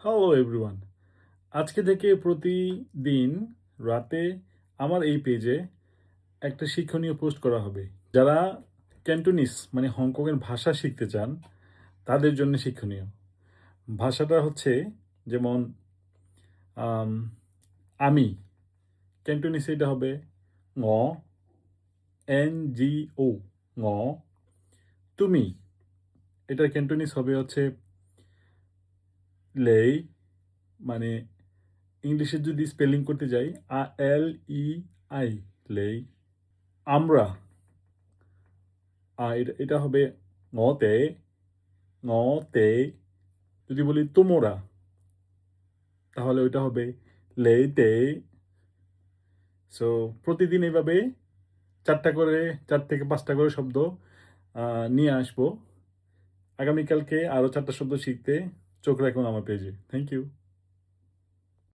Hello everyone. আজকে থেকে প্রতিদিন রাতে আমার এই পেজে একটা শিক্ষণীয় পোস্ট করা হবে। যারা ক্যান্টোনিস মানে হংকংয়ের ভাষা শিখতে চান, তাদের জন্য শিক্ষণীয়। ভাষাটা হচ্ছে যেমন আম আমি, ক্যান্টোনিসে এটা হবে ঙ, NGO, ঙ। তুমি, এটার ক্যান্টোনিস হবে হচ্ছে লেই, মানে ইংলিশে যদি স্পেলিং করতে যাই LEI, লেই। আমরা, এটা হবে ngতে, ngতে। যদি বলি তোমরা, তাহলে ওইটা হবে লেইতে। সো প্রতিদিন এইভাবে 4 থেকে 5টা করে শব্দ নিয়ে আসবো। আগামীকালকে আরও 4টা শব্দ শিখতে চোখ রাখুন আমার পেজে। Thank you.